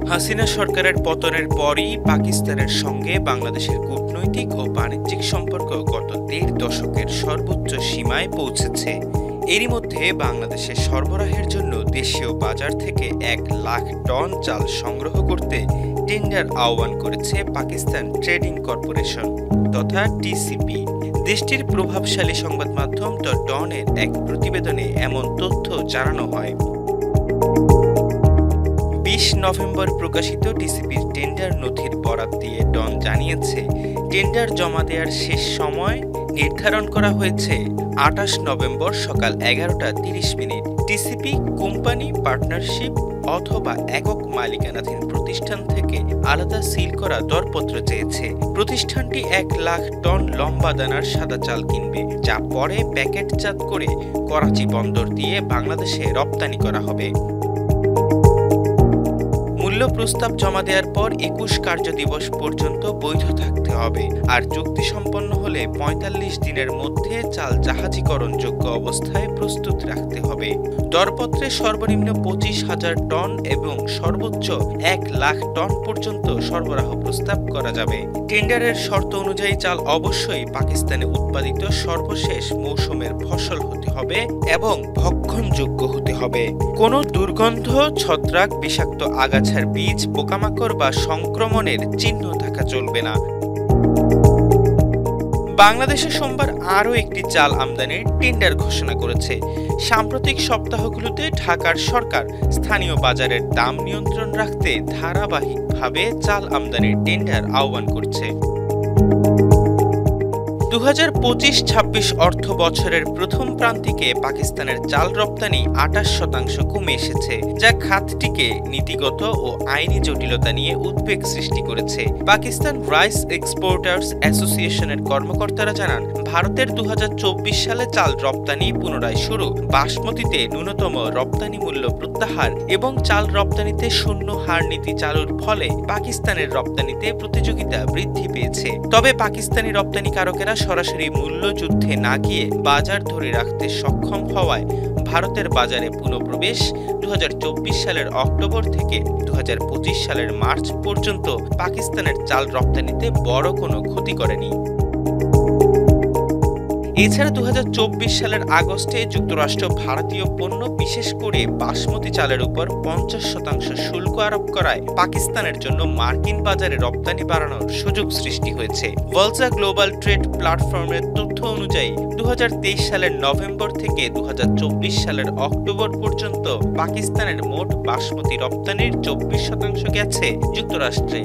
হাসিনা সরকারের পতনের পরই পাকিস্তানের সঙ্গে বাংলাদেশের কূটনৈতিক ও বাণিজ্যিক সম্পর্ক গত ১.৫ দশকের সর্বোচ্চ সীমায় পৌঁছেছে। এরই মধ্যে বাংলাদেশের সরবরাহের জন্য দেশীয় বাজার থেকে ১,০০,০০০ টন চাল সংগ্রহ করতে টেন্ডার আহ্বান করেছে পাকিস্তান ট্রেডিং কর্পোরেশন তথা টিসিপি। দেশটির প্রভাবশালী সংবাদ মাধ্যম দ্য ডনের এক প্রতিবেদনে এমন তথ্য জানানো হয়। ২০ নভেম্বর প্রকাশিত টিসিপির টেন্ডার নথির বরাত দিয়ে ডন জানিয়েছে, টেন্ডার জমা দেওয়ার শেষ সময় নির্ধারণ করা হয়েছে ২৮ নভেম্বর সকাল ১১টা ৩০ মিনিট। টিসিপি কোম্পানি, পার্টনারশিপ অথবা একক মালিকানাধীন প্রতিষ্ঠান থেকে আলাদা সিল করা দরপত্র চেয়েছে। প্রতিষ্ঠানটি ১,০০,০০০ টন লম্বা দানার সাদা চাল কিনবে, যা পরে প্যাকেটজাত করে করাচি বন্দর দিয়ে বাংলাদেশে রপ্তানি করা হবে। মূল্য প্রস্তাব জমা দেওয়ার পর ২১ কার্যদিবস পর্যন্ত বৈধ থাকতে হবে, আর চুক্তি সম্পন্ন হলে ৪৫ দিনের মধ্যে চাল জাহাজীকরণযোগ্য অবস্থায় প্রস্তুত রাখতে হবে। দরপত্রে সর্বনিম্ন ২৫,০০০ টন এবং সর্বোচ্চ ১,০০,০০০ টন পর্যন্ত সরবরাহ প্রস্তাব করা যাবে। টেন্ডারের শর্ত অনুযায়ী চাল অবশ্যই পাকিস্তানে উৎপাদিত সর্বশেষ মৌসুমের ফসল হতে হবে এবং ভক্ষণযোগ্য হতে হবে। কোনো দুর্গন্ধ, ছত্রাক, বিষাক্ত আগাছার বীজ, পোকামাকড় বা সংক্রমণের চিহ্ন থাকা চলবে না। বাংলাদেশে সোমবার আরও একটি চাল আমদানির টেন্ডার ঘোষণা করেছে। সাম্প্রতিক সপ্তাহগুলোতে ঢাকার সরকার স্থানীয় বাজারের দাম নিয়ন্ত্রণ রাখতে ধারাবাহিকভাবে চাল আমদানির টেন্ডার আহ্বান করছে। ২০২৫-২৬ অর্থ বছরের প্রথম প্রান্তিকে পাকিস্তানের চাল রপ্তানি ২৮% কমে এসেছে, যা খাতটিকে নীতিগত ও আইনি জটিলতা নিয়ে উদ্বেগ সৃষ্টি করেছে। পাকিস্তান রাইস এক্সপোর্টার্স অ্যাসোসিয়েশনের কর্মকর্তারা জানান, ভারতের ২০২৪ সালে চাল রপ্তানি পুনরায় শুরু, বাসমতিতে ন্যূনতম রপ্তানি মূল্য প্রত্যাহার এবং চাল রপ্তানিতে শূন্য হার নীতি চালুর ফলে পাকিস্তানের রপ্তানিতে প্রতিযোগিতা বৃদ্ধি পেয়েছে। তবে পাকিস্তানি রপ্তানিকারকেরা সরাসরি মূল্যযুদ্ধে না গিয়ে বাজার ধরে রাখতে সক্ষম হওয়ায় ভারতের বাজারে পুনঃপ্রবেশ ২০২৪ সালের অক্টোবর থেকে ২০২৫ সালের মার্চ পর্যন্ত পাকিস্তানের চাল রপ্তানিতে বড় কোনো ক্ষতি করেনি। এছাড়া ২০২৪ সালের আগস্টে যুক্তরাষ্ট্র ভারতীয় পণ্য, বিশেষ করে বাসমতি চালের উপর ৫০% শুল্ক আরোপ করায় পাকিস্তানের জন্য মার্কিন বাজারে রপ্তানি বাড়ানোর সুযোগ সৃষ্টি হয়েছে। ওয়ালজা গ্লোবাল ট্রেড প্ল্যাটফর্মের তথ্য অনুযায়ী ২০২৩ সালের নভেম্বর থেকে ২০২৪ সালের অক্টোবর পর্যন্ত পাকিস্তানের মোট বাসমতি রপ্তানির ২৪% গেছে যুক্তরাষ্ট্রে।